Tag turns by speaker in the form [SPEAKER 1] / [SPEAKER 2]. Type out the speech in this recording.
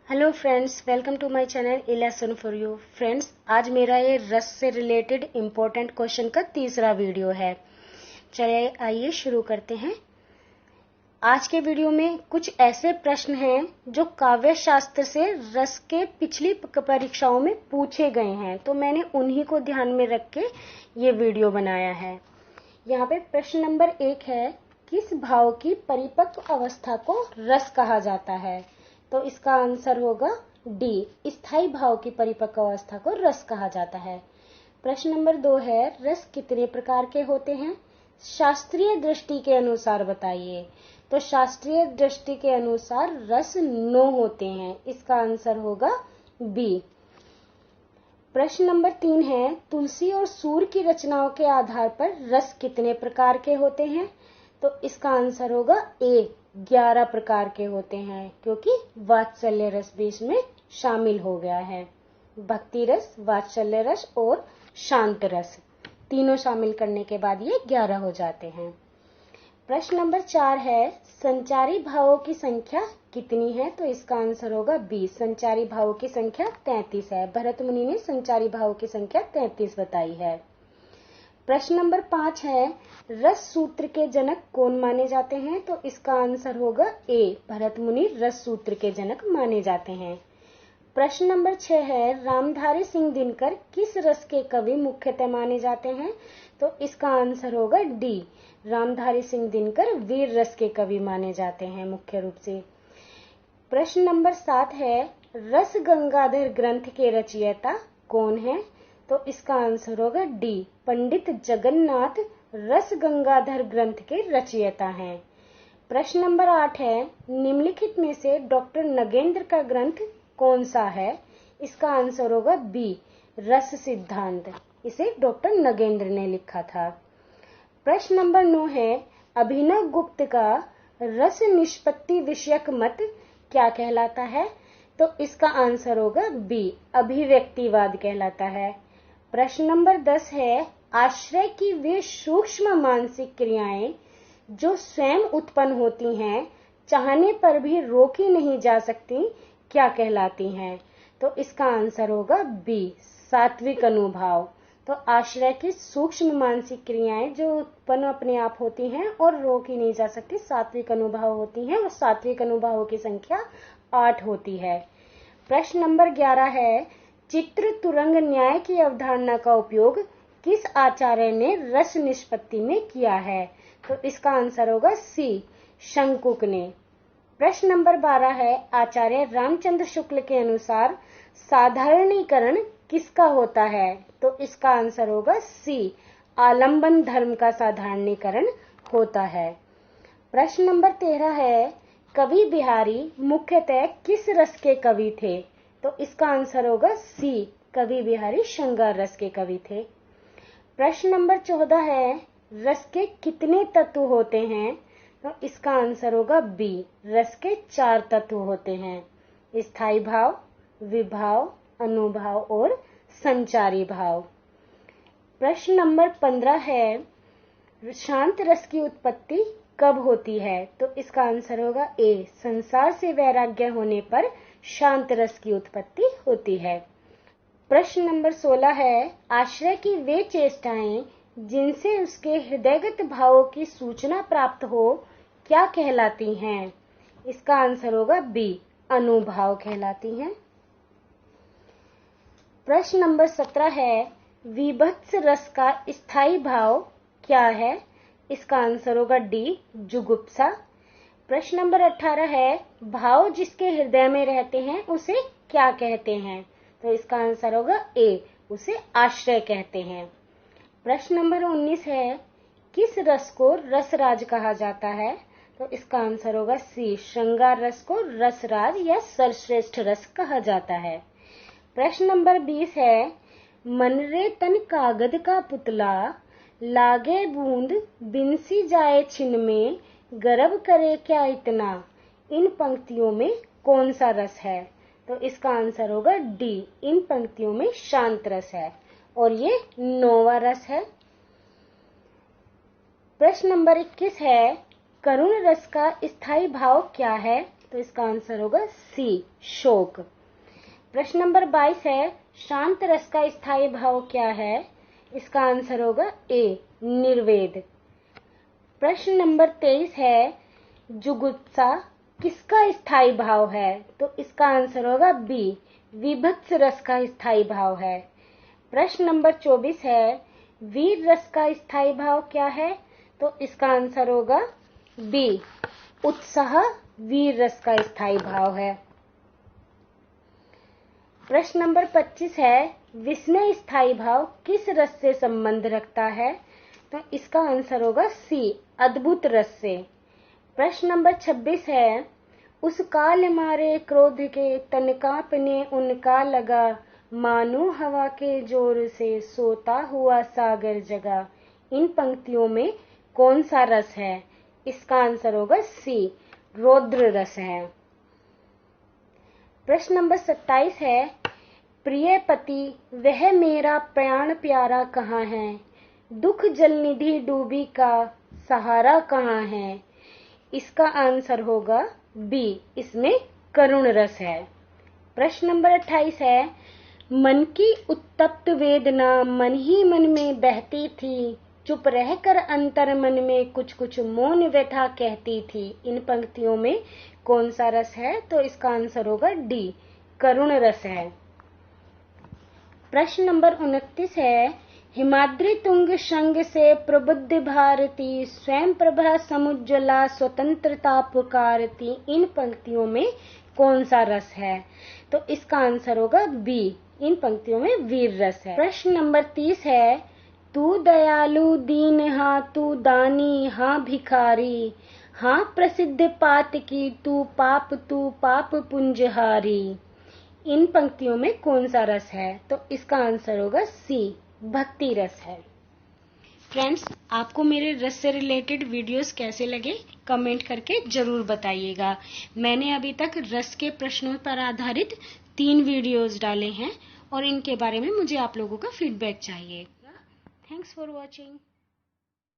[SPEAKER 1] Hello friends, welcome to my channel a lesson for you. Friends, आज मेरा ये रस से रिलेटेड इम्पोर्टेंट क्वेश्चन का तीसरा वीडियो है। चलिए आइए शुरू करते हैं। आज के वीडियो में कुछ ऐसे प्रश्न हैं जो काव्य शास्त्र से रस के पिछली परीक्षाओं में पूछे गए हैं, तो मैंने उन्हीं को ध्यान में रख के ये वीडियो बनाया है। यहाँ पे प्रश्न नंबर 1 है, किस भाव की परिपक्व अवस्था को रस कहा जाता है? तो इसका आंसर होगा डी, स्थायी भाव की परिपक्व अवस्था को रस कहा जाता है। प्रश्न नंबर 2 है, रस कितने प्रकार के होते हैं? शास्त्रीय दृष्टि के अनुसार बताइए। तो शास्त्रीय दृष्टि के अनुसार रस 9 होते हैं। इसका आंसर होगा बी। प्रश्न नंबर 3 है, तुलसी और सूर्य की रचनाओं के आधार पर रस कितने प्रकार के होते हैं? तो इसका आंसर होगा ए, 11 प्रकार के होते हैं, क्योंकि वात्सल्य रस भी इसमें शामिल हो गया है। भक्ति रस, वात्सल्य रस और शांत रस तीनों शामिल करने के बाद ये 11 हो जाते हैं। प्रश्न नंबर 4 है, संचारी भावों की संख्या कितनी है? तो इसका आंसर होगा बी, संचारी भावों की संख्या 33 है। भरत मुनि ने संचारी भावों की संख्या 33 बताई है। प्रश्न नंबर 5 है, रस सूत्र के जनक कौन माने जाते हैं? तो इसका आंसर होगा ए, भरत मुनि रस सूत्र के जनक माने जाते हैं। प्रश्न नंबर 6 है, रामधारी सिंह दिनकर किस रस के कवि मुख्यतः माने जाते हैं? तो इसका आंसर होगा डी, रामधारी सिंह दिनकर वीर रस के कवि माने जाते हैं मुख्य रूप से। प्रश्न नंबर 7 है, रस गंगाधर ग्रंथ के रचयिता कौन है? तो इसका आंसर होगा डी, पंडित जगन्नाथ रस गंगाधर ग्रंथ के रचयिता हैं। प्रश्न नंबर 8 है, निम्नलिखित में से डॉक्टर नगेंद्र का ग्रंथ कौन सा है? इसका आंसर होगा बी, रस सिद्धांत। इसे डॉक्टर नगेंद्र ने लिखा था। प्रश्न नंबर 9 है, अभिनव गुप्त का रस निष्पत्ति विषयक मत क्या कहलाता है? तो इसका आंसर होगा बी, अभिव्यक्तिवाद कहलाता है। प्रश्न नंबर 10 है, आश्रय की वे सूक्ष्म मानसिक क्रियाएं जो स्वयं उत्पन्न होती हैं, चाहने पर भी रोकी नहीं जा सकती, क्या कहलाती हैं? तो इसका आंसर होगा बी, सात्विक अनुभाव। तो आश्रय की सूक्ष्म मानसिक क्रियाएं जो उत्पन्न अपने आप होती हैं और रोकी नहीं जा सकती, सात्विक अनुभाव होती हैं, और सात्विक अनुभावों की संख्या 8 होती है। प्रश्न नंबर 11 है, चित्र तुरंग न्याय की अवधारणा का उपयोग किस आचार्य ने रस निष्पत्ति में किया है? तो इसका आंसर होगा सी, शंकुक ने। प्रश्न नंबर 12 है, आचार्य रामचंद्र शुक्ल के अनुसार साधारणीकरण किसका होता है? तो इसका आंसर होगा सी, आलंबन धर्म का साधारणीकरण होता है। प्रश्न नंबर 13 है, कवि बिहारी मुख्यतः किस रस के कवि थे? तो इसका आंसर होगा सी, कवि बिहारी श्रृंगार रस के कवि थे। प्रश्न नंबर 14 है, रस के कितने तत्व होते हैं? तो इसका आंसर होगा बी, रस के 4 तत्व होते हैं, स्थायी भाव, विभाव, अनुभाव और संचारी भाव। प्रश्न नंबर 15 है, शांत रस की उत्पत्ति कब होती है? तो इसका आंसर होगा ए, संसार से वैराग्य होने पर शांत रस की उत्पत्ति होती है। प्रश्न नंबर 16 है, आश्रय की वे चेष्टाएं जिनसे उसके हृदयगत भावों की सूचना प्राप्त हो, क्या कहलाती हैं? इसका आंसर होगा बी, अनुभाव कहलाती हैं। प्रश्न नंबर 17 है, विभत्स रस का स्थायी भाव क्या है? इसका आंसर होगा डी, जुगुप्सा। प्रश्न नंबर 18 है, भाव जिसके हृदय में रहते हैं उसे क्या कहते हैं? तो इसका आंसर होगा ए, उसे आश्रय कहते हैं। प्रश्न नंबर 19 है, किस रस को रसराज कहा जाता है? तो इसका आंसर होगा सी, श्रृंगार रस को रसराज या सर्वश्रेष्ठ रस कहा जाता है। प्रश्न नंबर 20 है, मनरे तन कागद का पुतला, लागे बूंद बिनसी जाए छिन में, गर्व करे क्या इतना, इन पंक्तियों में कौन सा रस है? तो इसका आंसर होगा डी, इन पंक्तियों में शांत रस है, और ये 9वां रस है। प्रश्न नंबर 21 है, करुण रस का स्थायी भाव क्या है? तो इसका आंसर होगा सी, शोक। प्रश्न नंबर 22 है, शांत रस का स्थायी भाव क्या है? इसका आंसर होगा ए, निर्वेद। प्रश्न नंबर 23 है, जुगुप्सा किसका स्थायी भाव है? तो इसका आंसर होगा बी, विभत्स रस का स्थायी भाव है। प्रश्न नंबर 24 है, वीर रस का स्थायी भाव क्या है? तो इसका आंसर होगा बी, उत्साह वीर रस का स्थायी भाव है। प्रश्न नंबर 25 है, विस्मय स्थायी भाव किस रस से संबंध रखता है? तो इसका आंसर होगा सी, अद्भुत रस से। प्रश्न नंबर 26 है, उस काल मारे क्रोध के तन कांपने उनका लगा, मानो हवा के जोर से सोता हुआ सागर जगा। इन पंक्तियों में कौन सा रस है? इसका आंसर होगा सी, रौद्र रस है। प्रश्न नंबर 27 है, प्रिय पति वह मेरा प्राण प्यारा कहाँ है? दुख जलनिधि डूबी का सहारा कहाँ है? इसका आंसर होगा बी, इसमें करुण रस है। प्रश्न नंबर 28 है, मन की उत्तप्त वेदना मन ही मन में बहती थी, चुप रहकर अंतर मन में कुछ कुछ मौन व्यथा कहती थी। इन पंक्तियों में कौन सा रस है? तो इसका आंसर होगा डी, करुण रस है। प्रश्न नंबर 29 है, हिमाद्रि तुंग संग से प्रबुद्ध भारती, स्वयं प्रभा समुज्ज्वला स्वतंत्रता पुकारती। इन पंक्तियों में कौन सा रस है? तो इसका आंसर होगा बी, इन पंक्तियों में वीर रस है। प्रश्न नंबर 30 है, तू दयालु दीन हाँ तू दानी हाँ भिखारी, हाँ प्रसिद्ध पात की तू पाप पुंजहारी। इन पंक्तियों में कौन सा रस है? तो इसका आंसर होगा सी, भक्ति रस है। फ्रेंड्स, आपको मेरे रस से रिलेटेड वीडियोस कैसे लगे कमेंट करके जरूर बताइएगा। मैंने अभी तक रस के प्रश्नों पर आधारित 3 वीडियोस डाले हैं और इनके बारे में मुझे आप लोगों का फीडबैक चाहिए। Thanks for watching.